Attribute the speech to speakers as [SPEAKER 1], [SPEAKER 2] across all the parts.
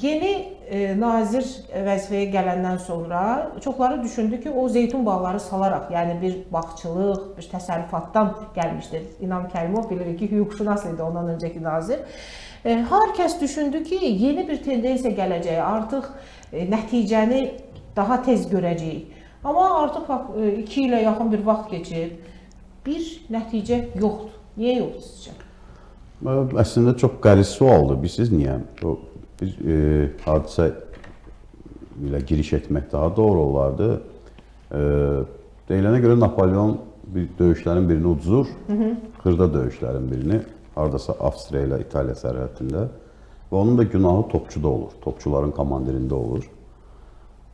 [SPEAKER 1] Yeni nazir vəzifəyə gələndən sonra çoxları düşündü ki, o zeytun bağları salaraq, yəni bir bağçılıq, bir təsərrüfatdan gəlmişdir. İnam Kərimov bilirik ki, hüquqşünas idi ondan öncəki nazir. Hər kəs düşündü ki, yeni bir tendensiya gələcək, artıq nəticəni daha tez görəcəyik. Amma artıq 2 ilə yaxın bir vaxt keçib, bir nəticə yoxdur. Niyə yoxdur sizcə?
[SPEAKER 2] Əslində çox qəliz sualdır. Bilirsiniz niyə? Biz hadisə ilə giriş etmək daha doğru olardı. Deyilənə görə Napolyon döyüşlərin birini uduzur, xırda döyüşlərin birini, haradasa Avstriya ilə İtaliya sərhədində və onun da günahı topçuda olur, topçuların komandirində olur.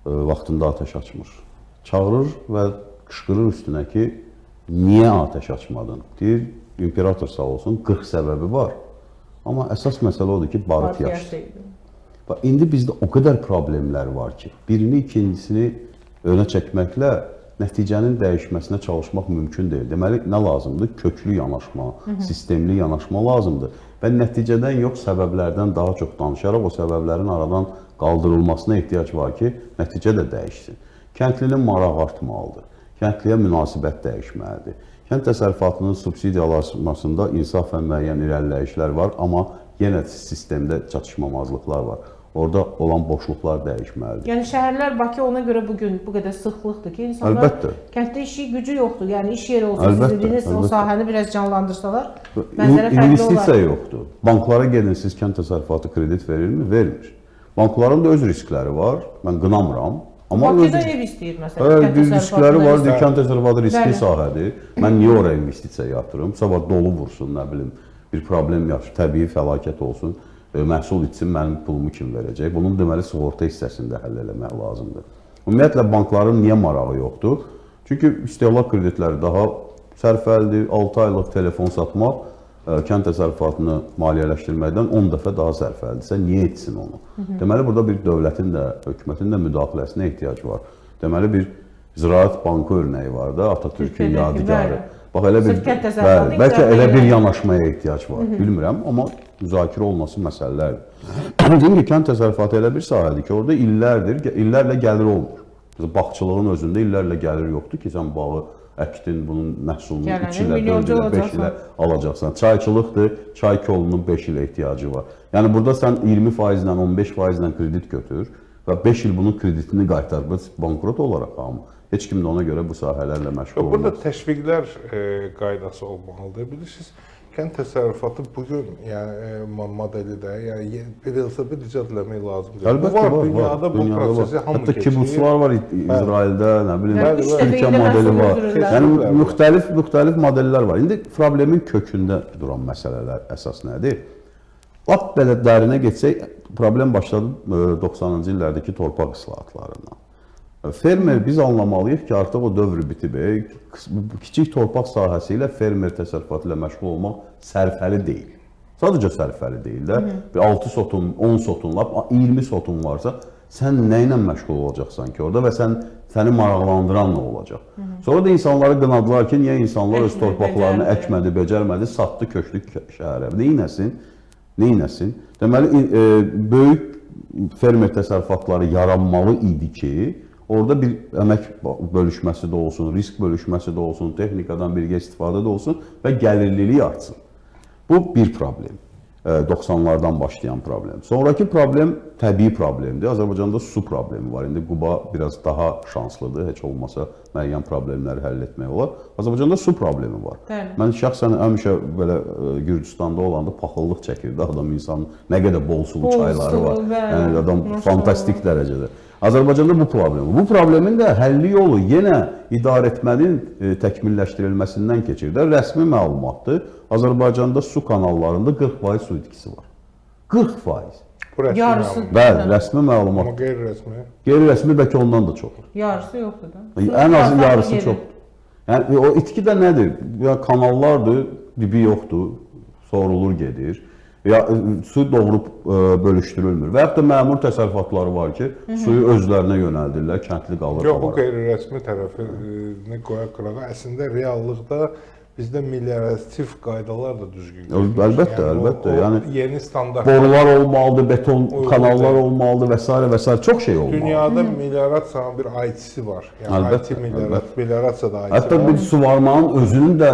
[SPEAKER 2] Vaxtında atəş açmır. Çağırır və qışqırır üstünə ki, niyə atəş açmadın? Deyir, imperator sağ olsun, 40 səbəbi var. Amma əsas məsələ odur ki, barıt yaşdır. İndi bizdə o qədər problemlər var ki, birini, ikincisini önə çəkməklə nəticənin dəyişməsinə çalışmaq mümkün deyil. Deməli, nə lazımdır? Köklü yanaşma, sistemli yanaşma lazımdır. Və nəticədən yox, səbəblərdən daha çox danışaraq o səbəblərin aradan qaldırılmasına ehtiyac var ki, nəticə də dəyişsin. Kəndlinin marağı artmalıdır. Kəndliyə münasibət dəyişməlidir. Kənd təsərrüfatının subsidiyalaşmasında insafən müəyyən irəliləyişlər var, amma yenə sistemdə çatışmamazlıqlar var. Orada olan boşluqlar dəyişməlidir.
[SPEAKER 1] Yəni şəhərlər Bakı ona görə bugün bu qədər sıxlıqdır ki, insanlar kənddə işi gücü yoxdur. Yəni iş yeri olsun, siz dediniz, o sahəni biraz canlandırsalar, mənzərə fərqli olar.
[SPEAKER 2] İnvestisiya yoxdur. Banklara gedin, siz kənd təsərrüfatı kredit verirmi? Vermir. Bankların da öz riskləri var, mən qınamıram.
[SPEAKER 1] Bakıda ev istəyir məsələn, kənd
[SPEAKER 2] riskləri var, kənd təsərrüfatı riskli sahədir. Mən niyə oraya investisiya yatırım? Sabah dolu vursun, nə bilim, bir problem yaxşı, təbii fəlakət olsun, məhsul itsin, mənim pulumu kim verəcək? Bunun deməli sığorta hissəsində həll eləmək lazımdır. Ümumiyyətlə, bankların niyə marağı yoxdur? Çünki istehlak kreditləri daha sərfəlidir, 6 aylıq telefon satmaq, kənd təsərrüfatını maliyyələşdirməkdən 10 dəfə daha sərfəlidirsə, niyə etsin onu? Deməli, burada bir dövlətin də, hökumətin də müdaxiləsinə ehtiyac var. Deməli, bir Ziraat Bankı örnəyi var da, Atatürk'ün yadigarı. Bax, bəlkə elə bir yanaşmaya ehtiyac var, bilmirəm, amma müzakirə olması məsələlərdir. Deyim ki, kənd təsərrüfatı elə bir sahədir ki, orada illərlə gəlir olmur. Bağçılığın özündə illərlə gəlir yoxdur ki, sən bağı əkdin, bunun məhsulunu 3 ilə, 4 ilə, 5 ilə alacaqsan. Çayçılıqdır, çay kolunun 5 ilə ehtiyacı var. Yəni, burada sən 20% ilə, 15% ilə kredit götür və 5 il bunun kreditini qaytar. Bankrot olaraq hamı. Heç kim də ona görə bu sahələrlə məşğul olmaz.
[SPEAKER 3] Burada təşviqlər qaydası olmalıdır. Bilirsiniz, kənd təsərrüfatı bugün modeli də bir velosiped icad eləmək lazımdır.
[SPEAKER 2] Əlbəttə var.
[SPEAKER 3] Dünyada bu prosesi hamı
[SPEAKER 2] keçir. Hətta kibutslar var İsraildə, nə bilim, Türkiyə modeli var. Yəni, müxtəlif modellər var. İndi problemin kökündə duran məsələlər əsas nədir? Lap belə dərinə geçsək, problem başladı 90-cı illərdəki torpaq islahatlarından. Fermer biz anlamalıyıq ki, artıq o dövr bitib. Kiçik torpaq sahəsi ilə fermer təsərrüfatı ilə məşğul olmaq sərfəli deyil. Sadəcə sərfəli deyil də. 6 sotun, 10 sotun, 20 sotun varsa, sən nə ilə məşğul olacaqsan ki orada və səni maraqlandıran nə olacaq? Sonra da insanları qınadılar ki, niyə insanlar öz torpaqlarını əkmədi, becərmədi, satdı, köçdü şəhərə. Neynəsin? Deməli, böyük fermer təsərrüfatları yaranmalı idi ki, orada bir əmək bölüşməsi də olsun, risk bölüşməsi də olsun, texnikadan birgə istifadə də olsun və gəlirliliyi artsın. Bu bir problem, 90'lardan başlayan problem. Sonraki problem təbii problemdir. Azərbaycanda su problemi var. İndi Quba biraz daha şanslıdır, heç olmasa müəyyən problemləri həll etmək olar. Azərbaycanda su problemi var. Mən şəxsən həmişə belə Gürcüstanda olanda paxıllıq çəkirdi. Adam insanın nə qədər bol sulu çayları var. Yəni adam fantastik dərəcədə. Azərbaycanda bu problem. Bu problemin də həlli yolu yenə idarəetmənin təkmilləşdirilməsindən keçir də. Rəsmi məlumatdır. Azərbaycanda su kanallarında 40% su itkisi var. 40%.
[SPEAKER 1] Yarısı.
[SPEAKER 2] Bəli, rəsmi məlumat.
[SPEAKER 3] Amma qeyri-rəsmi?
[SPEAKER 2] Qeyri-rəsmi bəlkə ondan da çoxdur.
[SPEAKER 1] Yarısı yoxdur da.
[SPEAKER 2] Ən azı yarısı çoxdur. Yəni o itki də nədir? Ya kanallardır, dibi yoxdur, sorulur gedir. Ya su doğrub bölüşdürülmür. Və hətta məmur təsərrüfatları var ki, suyu özlərinə yönəldirlər, kəndli qalır.
[SPEAKER 3] Yox, bu qeyri-rəsmi tərəfini qoyaq qırağa. Əslində, reallıqda bizdə meliorativ qaydalar da düzgün
[SPEAKER 2] Əlbəttə, əlbəttə. Yəni
[SPEAKER 3] yeni standart
[SPEAKER 2] borular olmalıdır, beton
[SPEAKER 3] Uyğun
[SPEAKER 2] kanallar
[SPEAKER 3] deyil.
[SPEAKER 2] olmalıdır və s. və s. çox şey olmalı.
[SPEAKER 3] Dünyada meliorasiyanın bir IT-si var. Yəni
[SPEAKER 2] Əlbəttə,
[SPEAKER 3] IT meliorasiya da IT
[SPEAKER 2] Hətta
[SPEAKER 3] var.
[SPEAKER 2] bir suvarmanın özünün də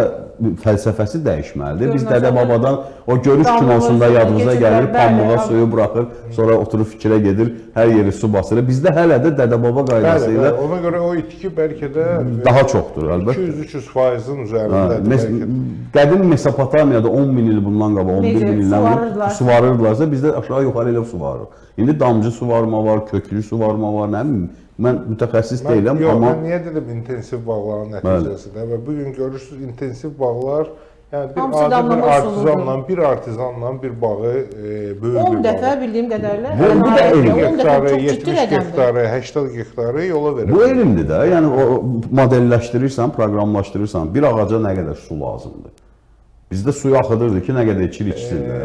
[SPEAKER 2] fəlsəfəsi dəyişməlidir. Biz dədə-babadan o görüş kinosunda yadımıza gəlir, pamuğa suyu buraxır, sonra oturub fikrə gedir, hər yeri su basır. Bizdə hələ də dədə-baba qaydası ilə
[SPEAKER 3] Ona görə o itki bəlkə də
[SPEAKER 2] daha çoxdur, əlbəttə.
[SPEAKER 3] 200-300%-in üzərindədir bəlkə.
[SPEAKER 2] Qədim Mesopotamiyada 10 min il bundan qabaq, 11 min ildən suvarırdılarsa, bizdə aşağı yuxarı elə suvarır. İndi damcı suvarma var, köklü suvarma var, nə bilim. Mən mütəxəssis deyiləm, amma...
[SPEAKER 3] Mən niyə dedim intensiv bağların nəticəsində və bugün görürsünüz intensiv bağlar, yəni bir artizanla bir bağı böyük bir
[SPEAKER 1] 10
[SPEAKER 3] bağı.
[SPEAKER 1] dəfə bildiyim qədərlə
[SPEAKER 2] Bu da elm.
[SPEAKER 1] 10 dəfə çox
[SPEAKER 3] 70
[SPEAKER 1] ciddi rəqəmdir.
[SPEAKER 3] hektarı, 80 hektarı yola verir.
[SPEAKER 2] Bu elmdir də, yəni o modelləşdirirsən, proqramlaşdırırsan, bir ağaca nə qədər su lazımdır. Bizdə suyu axıdırdı ki, nə qədər içir içsin.